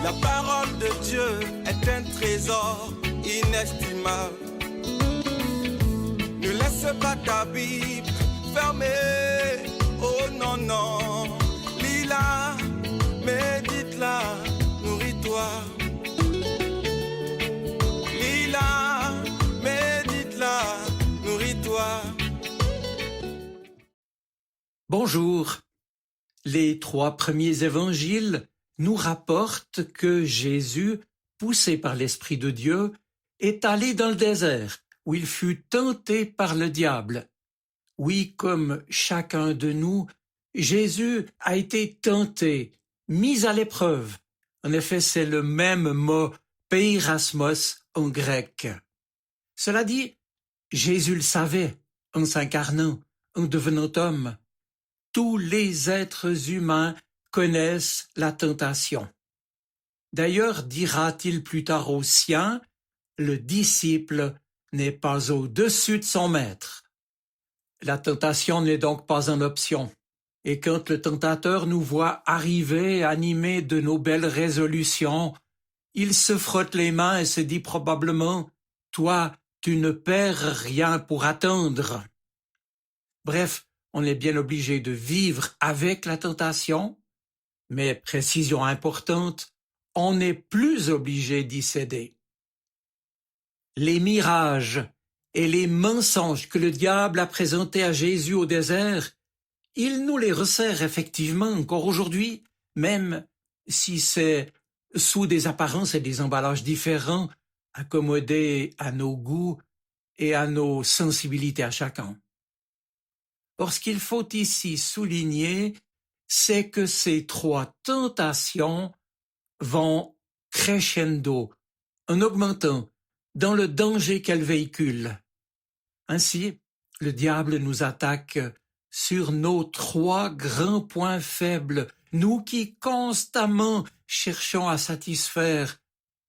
La parole de Dieu est un trésor inestimable. Ne laisse pas ta Bible fermée. Oh non, non. Lis-la, médite-la, nourris-toi. Lis-la, médite-la, nourris-toi. Bonjour. Les 3 premiers évangiles nous rapportent que Jésus, poussé par l'Esprit de Dieu, est allé dans le désert, où il fut tenté par le diable. Oui, comme chacun de nous, Jésus a été tenté, mis à l'épreuve. En effet, c'est le même mot peirasmos en grec. Cela dit, Jésus le savait, en s'incarnant, en devenant homme. Tous les êtres humains connaissent la tentation. D'ailleurs, dira-t-il plus tard aux siens, le disciple n'est pas au-dessus de son maître. La tentation n'est donc pas une option. Et quand le tentateur nous voit arriver animés de nos belles résolutions, il se frotte les mains et se dit probablement « Toi, tu ne perds rien pour attendre ». Bref, on est bien obligé de vivre avec la tentation, mais précision importante, on n'est plus obligé d'y céder. Les mirages et les mensonges que le diable a présentés à Jésus au désert, il nous les resserre effectivement encore aujourd'hui, même si c'est sous des apparences et des emballages différents, accommodés à nos goûts et à nos sensibilités à chacun. Or, ce qu'il faut ici souligner, c'est que ces 3 tentations vont crescendo, en augmentant, dans le danger qu'elles véhiculent. Ainsi, le diable nous attaque sur nos 3 grands points faibles, nous qui constamment cherchons à satisfaire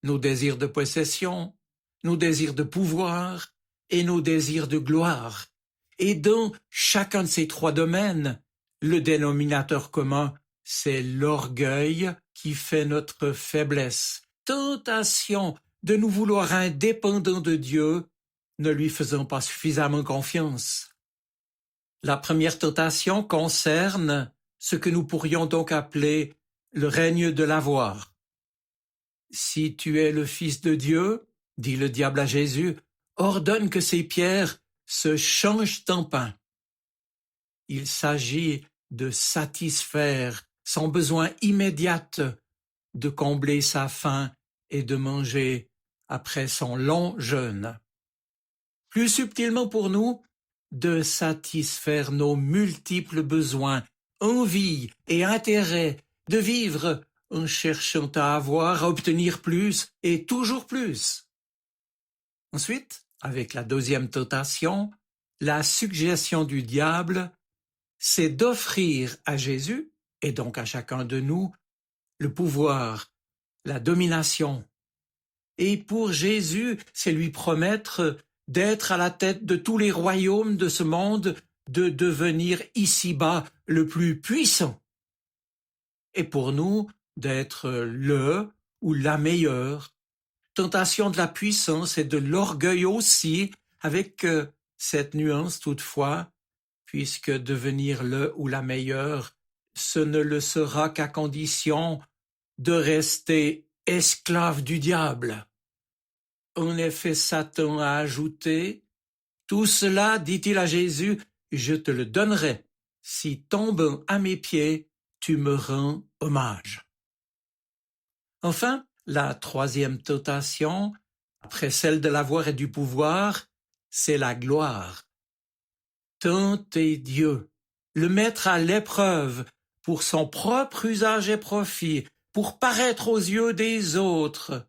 nos désirs de possession, nos désirs de pouvoir et nos désirs de gloire. Et dans chacun de ces 3 domaines, le dénominateur commun, c'est l'orgueil qui fait notre faiblesse. Tentation de nous vouloir indépendants de Dieu, ne lui faisant pas suffisamment confiance. La première tentation concerne ce que nous pourrions donc appeler le règne de l'avoir. Si tu es le Fils de Dieu, dit le diable à Jésus, ordonne que ces pierres se changent en pain. Il s'agit de satisfaire son besoin immédiat de combler sa faim et de manger après son long jeûne. Plus subtilement pour nous, de satisfaire nos multiples besoins, envies et intérêts, de vivre en cherchant à avoir, à obtenir plus et toujours plus. Ensuite, avec la 2e tentation, la suggestion du diable, c'est d'offrir à Jésus, et donc à chacun de nous, le pouvoir, la domination. Et pour Jésus, c'est lui promettre d'être à la tête de tous les royaumes de ce monde, de devenir ici-bas le plus puissant. Et pour nous, d'être le ou la meilleure. Tentation de la puissance et de l'orgueil aussi, avec cette nuance toutefois, puisque devenir le ou la meilleure, ce ne le sera qu'à condition de rester esclave du diable. En effet, Satan a ajouté « Tout cela, dit-il à Jésus, je te le donnerai, si tombant à mes pieds, tu me rends hommage. » Enfin, la 3e tentation, après celle de l'avoir et du pouvoir, c'est la gloire. Tenter Dieu, le mettre à l'épreuve pour son propre usage et profit, pour paraître aux yeux des autres.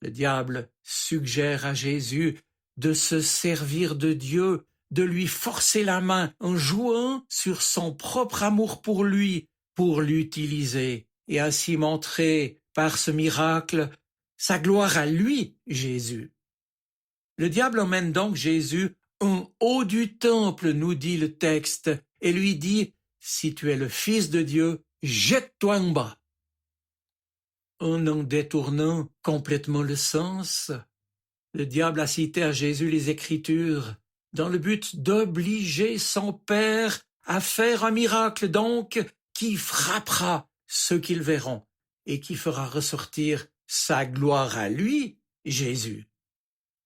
Le diable suggère à Jésus de se servir de Dieu, de lui forcer la main en jouant sur son propre amour pour lui, pour l'utiliser et ainsi montrer par ce miracle sa gloire à lui, Jésus. Le diable emmène donc Jésus en haut du temple, nous dit le texte, et lui dit « Si tu es le Fils de Dieu, jette-toi en bas. » en détournant complètement le sens. Le diable a cité à Jésus les Écritures dans le but d'obliger son Père à faire un miracle donc qui frappera ceux qui le verront et qui fera ressortir sa gloire à lui, Jésus.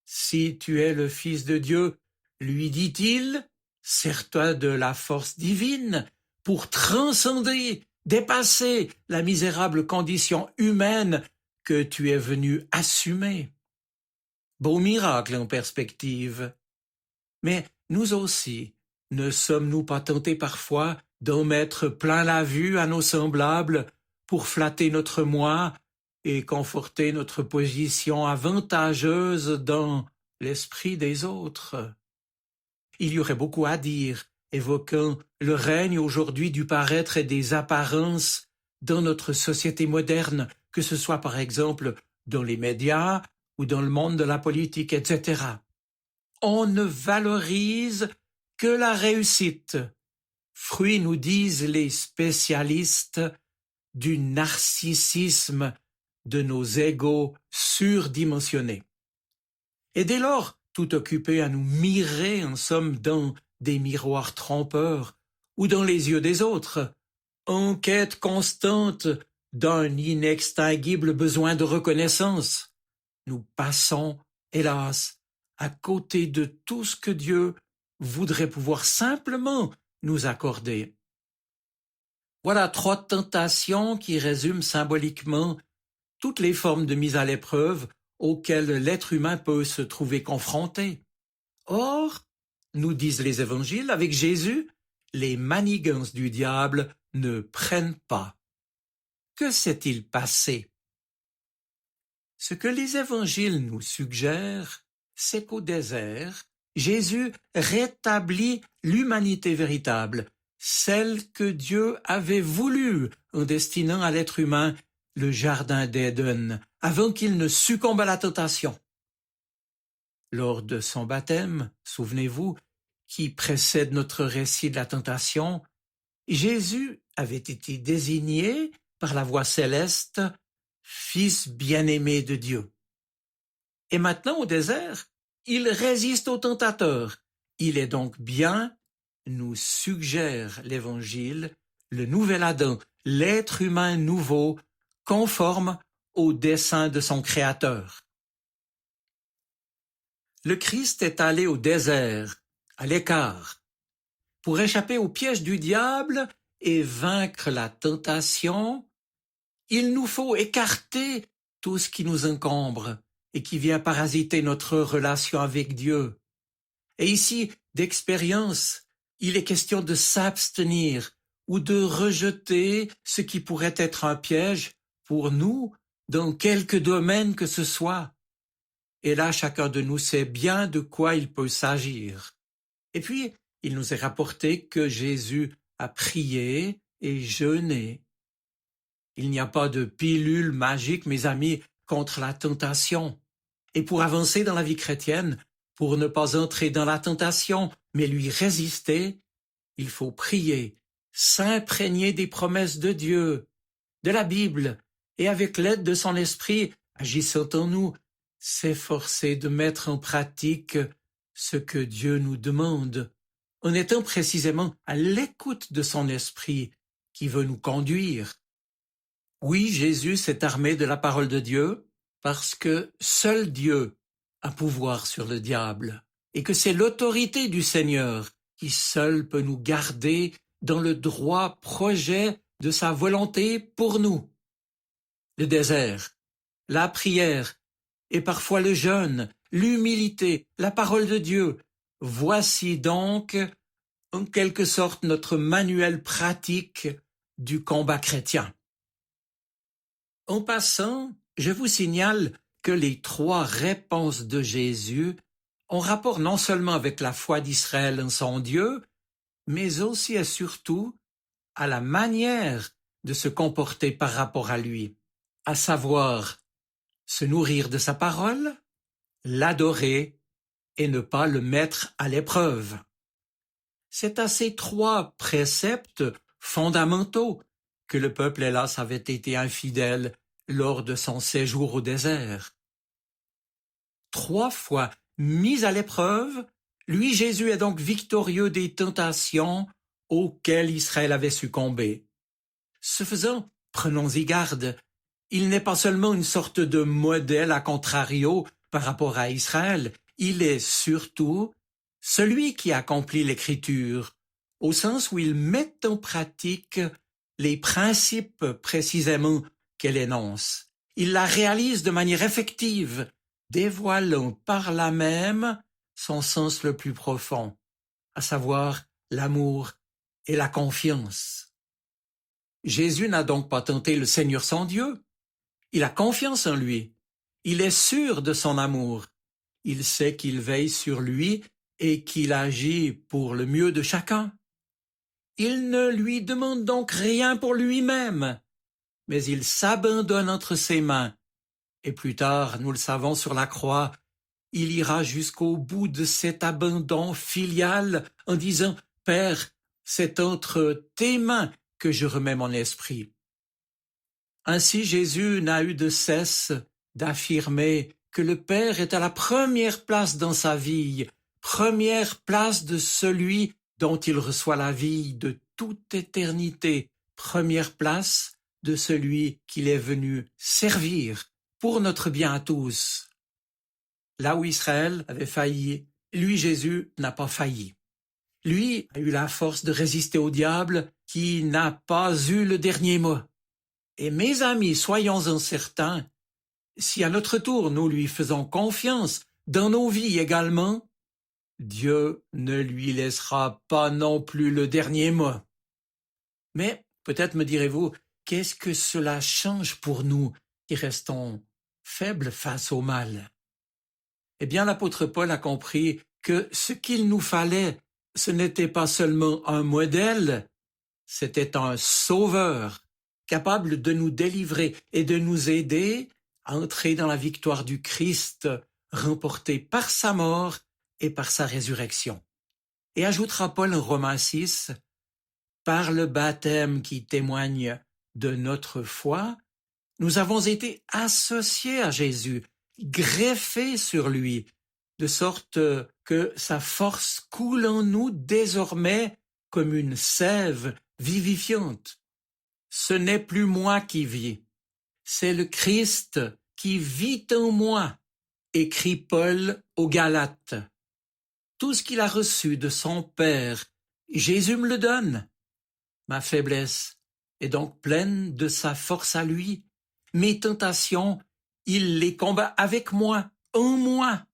Si tu es le Fils de Dieu, lui dit-il, sers-toi de la force divine pour transcender, dépasser la misérable condition humaine que tu es venu assumer. Beau miracle en perspective. Mais nous aussi, ne sommes-nous pas tentés parfois d'en mettre plein la vue à nos semblables pour flatter notre moi et conforter notre position avantageuse dans l'esprit des autres? Il y aurait beaucoup à dire, évoquant le règne aujourd'hui du paraître et des apparences dans notre société moderne, que ce soit par exemple dans les médias ou dans le monde de la politique, etc. On ne valorise que la réussite, fruit, nous disent les spécialistes, du narcissisme de nos égos surdimensionnés. Et dès lors, tout occupé à nous mirer en somme dans des miroirs trompeurs ou dans les yeux des autres, en quête constante d'un inextinguible besoin de reconnaissance, nous passons, hélas, à côté de tout ce que Dieu voudrait pouvoir simplement nous accorder. Voilà 3 tentations qui résument symboliquement toutes les formes de mise à l'épreuve auxquelles l'être humain peut se trouver confronté. Or, nous disent les évangiles, avec Jésus, les manigances du diable ne prennent pas. Que s'est-il passé? Ce que les évangiles nous suggèrent, c'est qu'au désert, Jésus rétablit l'humanité véritable, celle que Dieu avait voulu en destinant à l'être humain le jardin d'Éden, avant qu'il ne succombe à la tentation. Lors de son baptême, souvenez-vous, qui précède notre récit de la tentation, Jésus avait été désigné par la voix céleste Fils bien-aimé de Dieu. Et maintenant, au désert, il résiste au tentateur. Il est donc bien, nous suggère l'Évangile, le nouvel Adam, l'être humain nouveau, conforme au dessein de son Créateur. Le Christ est allé au désert, à l'écart, pour échapper au piège du diable et vaincre la tentation. Il nous faut écarter tout ce qui nous encombre et qui vient parasiter notre relation avec Dieu. Et ici, d'expérience, il est question de s'abstenir ou de rejeter ce qui pourrait être un piège pour nous dans quelque domaine que ce soit. Et là, chacun de nous sait bien de quoi il peut s'agir. Et puis, il nous est rapporté que Jésus a prié et jeûné. Il n'y a pas de pilule magique, mes amis, contre la tentation. Et pour avancer dans la vie chrétienne, pour ne pas entrer dans la tentation, mais lui résister, il faut prier, s'imprégner des promesses de Dieu, de la Bible, et avec l'aide de son esprit, agissant en nous, s'efforcer de mettre en pratique ce que Dieu nous demande, en étant précisément à l'écoute de son esprit qui veut nous conduire. Oui, Jésus s'est armé de la parole de Dieu parce que seul Dieu a pouvoir sur le diable et que c'est l'autorité du Seigneur qui seul peut nous garder dans le droit projet de sa volonté pour nous. Le désert, la prière et parfois le jeûne, l'humilité, la parole de Dieu, voici donc en quelque sorte notre manuel pratique du combat chrétien. En passant, je vous signale que les 3 réponses de Jésus ont rapport non seulement avec la foi d'Israël en son Dieu, mais aussi et surtout à la manière de se comporter par rapport à lui, à savoir se nourrir de sa parole, l'adorer et ne pas le mettre à l'épreuve. C'est à ces 3 préceptes fondamentaux que le peuple, hélas, avait été infidèle lors de son séjour au désert. 3 fois mis à l'épreuve, lui Jésus est donc victorieux des tentations auxquelles Israël avait succombé. Ce faisant, prenons-y garde, il n'est pas seulement une sorte de modèle à contrario par rapport à Israël, il est surtout celui qui accomplit l'Écriture, au sens où il met en pratique les principes précisément qu'elle énonce. Il la réalise de manière effective, dévoilant par là même son sens le plus profond, à savoir l'amour et la confiance. Jésus n'a donc pas tenté le Seigneur son Dieu. Il a confiance en lui. Il est sûr de son amour. Il sait qu'il veille sur lui et qu'il agit pour le mieux de chacun. Il ne lui demande donc rien pour lui-même, mais il s'abandonne entre ses mains. Et plus tard, nous le savons sur la croix, il ira jusqu'au bout de cet abandon filial en disant « Père, c'est entre tes mains que je remets mon esprit. » Ainsi Jésus n'a eu de cesse d'affirmer que le Père est à la première place dans sa vie, première place de celui dont il reçoit la vie de toute éternité, première place de celui qu'il est venu servir pour notre bien à tous. Là où Israël avait failli, lui Jésus n'a pas failli. Lui a eu la force de résister au diable qui n'a pas eu le dernier mot. Et mes amis, soyons-en certains, si à notre tour nous lui faisons confiance dans nos vies également, Dieu ne lui laissera pas non plus le dernier mot. Mais peut-être me direz-vous, qu'est-ce que cela change pour nous qui restons faibles face au mal? Eh bien, l'apôtre Paul a compris que ce qu'il nous fallait, ce n'était pas seulement un modèle, c'était un sauveur, capable de nous délivrer et de nous aider à entrer dans la victoire du Christ, remportée par sa mort et par sa résurrection. Et ajoutera Paul en Romains 6, par le baptême qui témoigne de notre foi, nous avons été associés à Jésus, greffés sur lui, de sorte que sa force coule en nous désormais comme une sève vivifiante. Ce n'est plus moi qui vis, c'est le Christ qui vit en moi, écrit Paul aux Galates. Tout ce qu'il a reçu de son Père, Jésus me le donne. Ma faiblesse est donc pleine de sa force à lui. Mes tentations, il les combat avec moi, en moi.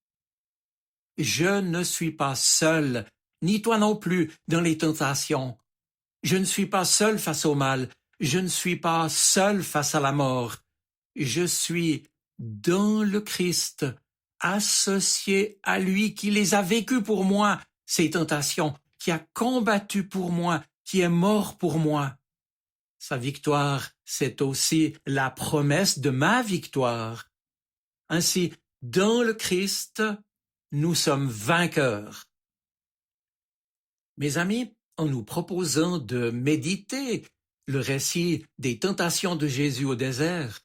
Je ne suis pas seul, ni toi non plus, dans les tentations. Je ne suis pas seul face au mal. Je ne suis pas seul face à la mort. Je suis dans le Christ, associé à lui qui les a vécues pour moi, ces tentations, qui a combattu pour moi, qui est mort pour moi. Sa victoire, c'est aussi la promesse de ma victoire. Ainsi, dans le Christ, nous sommes vainqueurs. Mes amis, en nous proposant de méditer le récit des tentations de Jésus au désert,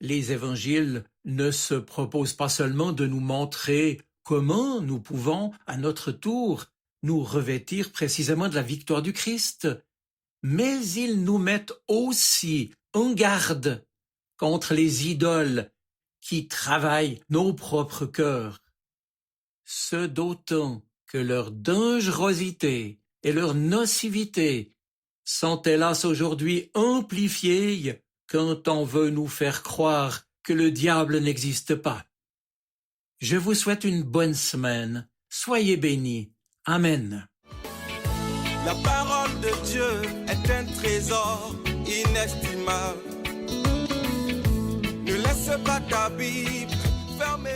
les évangiles ne se proposent pas seulement de nous montrer comment nous pouvons, à notre tour, nous revêtir précisément de la victoire du Christ, mais ils nous mettent aussi en garde contre les idoles qui travaillent nos propres cœurs. Ce d'autant que leur dangerosité et leur nocivité sont hélas aujourd'hui amplifiées quand on veut nous faire croire que le diable n'existe pas. Je vous souhaite une bonne semaine. Soyez bénis. Amen. La parole de Dieu est un trésor inestimable. Ne laisse pas ta Bible fermée.